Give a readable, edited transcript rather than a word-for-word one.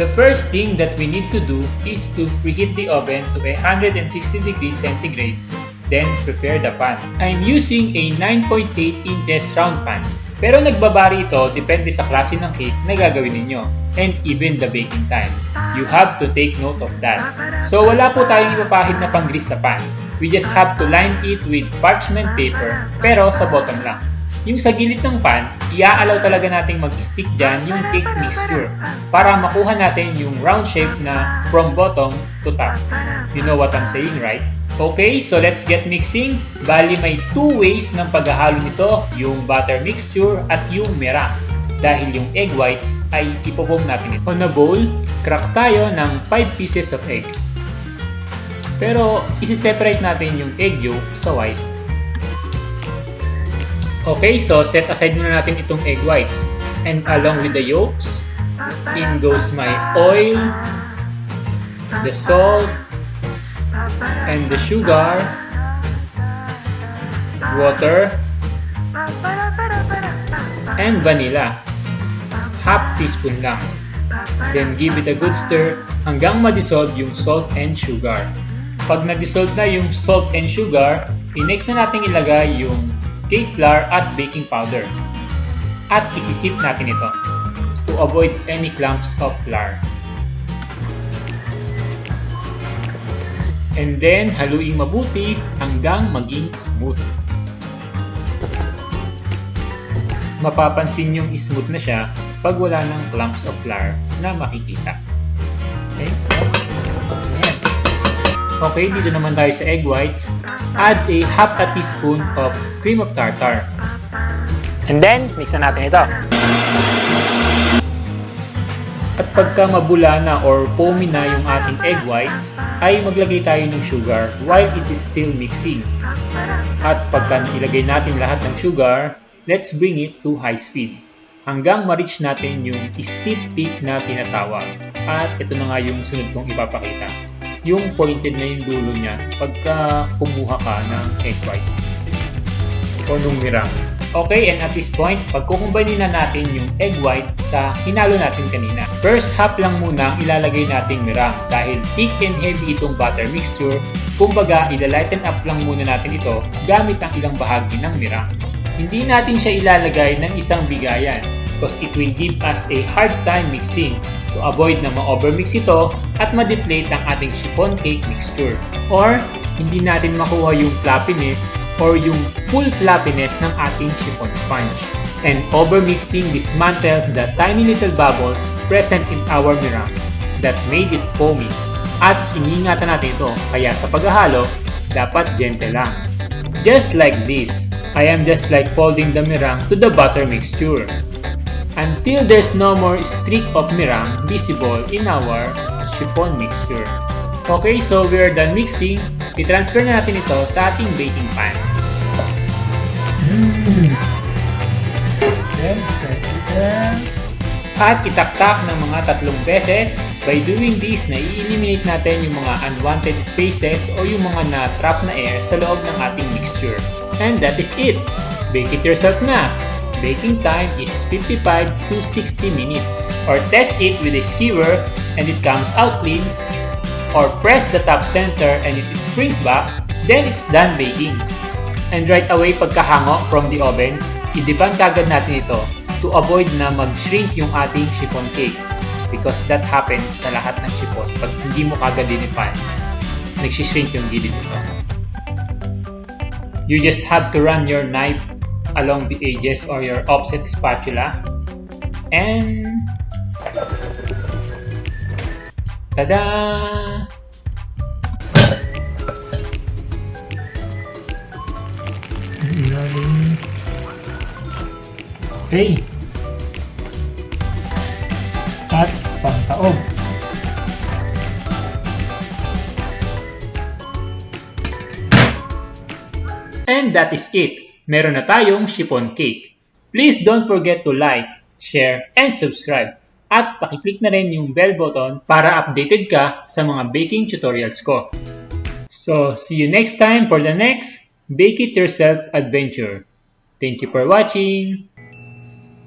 The first thing that we need to do is to preheat the oven to 160 degrees centigrade, then prepare the pan. I'm using a 9.8 inches round pan, pero nagbabari ito depende sa klase ng cake na gagawin ninyo, and even the baking time. You have to take note of that. So wala po tayong ipapahid na pang-grease sa pan. We just have to line it with parchment paper, pero sa bottom lang. Yung sa gilid ng pan, i-allow talaga nating mag-stick dyan yung cake mixture para makuha natin yung round shape na from bottom to top. You know what I'm saying, right? Okay, so let's get mixing. Bali may two ways ng paghahalo nito, yung butter mixture at yung meringue. Dahil yung egg whites ay ipopong natin ito. On a bowl, crack tayo ng 5 pieces of egg. Pero isi-separate natin yung egg yolk sa white. Okay, so set aside muna natin itong egg whites. And along with the yolks, in goes my oil, the salt, and the sugar, water, and vanilla. Half teaspoon lang. Then give it a good stir hanggang ma-dissolve yung salt and sugar. Pag na-dissolve na yung salt and sugar, i-next na natin ilagay yung cake flour at baking powder. At isisip natin ito to avoid any clumps of flour. And then, haluin mabuti hanggang maging smooth. Mapapansin yung smooth na siya pag wala ng clumps of flour na makikita. Okay? Ayan. Okay, dito naman tayo sa egg whites. Add a half a teaspoon of cream of tartar. And then, mix na natin ito. At pagka mabula na or foamy na yung ating egg whites, ay maglagay tayo ng sugar while it is still mixing. At pagka nailagay natin lahat ng sugar, let's bring it to high speed hanggang ma-reach natin yung steep peak na tinatawag. At ito na nga yung sunod kong ipapakita. Yung pointed na yung dulo niya pagka kumuha ka ng egg white o nung meringue. Okay, and at this point, pagkukumbine na natin yung egg white sa hinalo natin kanina. First half lang muna ang ilalagay nating meringue dahil thick and heavy itong butter mixture. Kumbaga, ilalighten up lang muna natin ito gamit ang ilang bahagi ng meringue. Hindi natin siya ilalagay ng isang bigayan because it will give us a hard time mixing to avoid na ma-overmix ito at ma-deflate ang ating chiffon cake mixture. Or, hindi natin makuha yung fluffiness or yung full fluffiness ng ating chiffon sponge. And overmixing dismantles the tiny little bubbles present in our meringue that made it foamy. At iniingatan natin ito, kaya sa paghahalo, dapat gentle lang. Just like this, I am just like folding the meringue to the butter mixture until there's no more streak of meringue visible in our chiffon mixture. Okay, so we're done mixing. I-transfer na natin ito sa ating baking pan. At itaktak ng mga 3 beses. By doing this, na-eliminate natin yung mga unwanted spaces o yung mga na-trap na air sa loob ng ating mixture. And that is it! Bake it yourself na! Baking time is 55 to 60 minutes. Or test it with a skewer and it comes out clean. Or press the top center and it springs back, then it's done baking. And right away pagkahango from the oven, i-debang kagad natin ito to avoid na mag-shrink yung ating chiffon cake. Because that happens sa lahat ng chiffon. Pag hindi mo kagad dinipan, nagsishrink yung gilid nito. You just have to run your knife along the edges or your offset spatula and tada! Okay. At pangtaob. And that is it. Meron na tayong chiffon cake. Please don't forget to like, share, and subscribe. At pakiclick na rin yung bell button para updated ka sa mga baking tutorials ko. So, see you next time for the next Bake It Yourself adventure. Thank you for watching!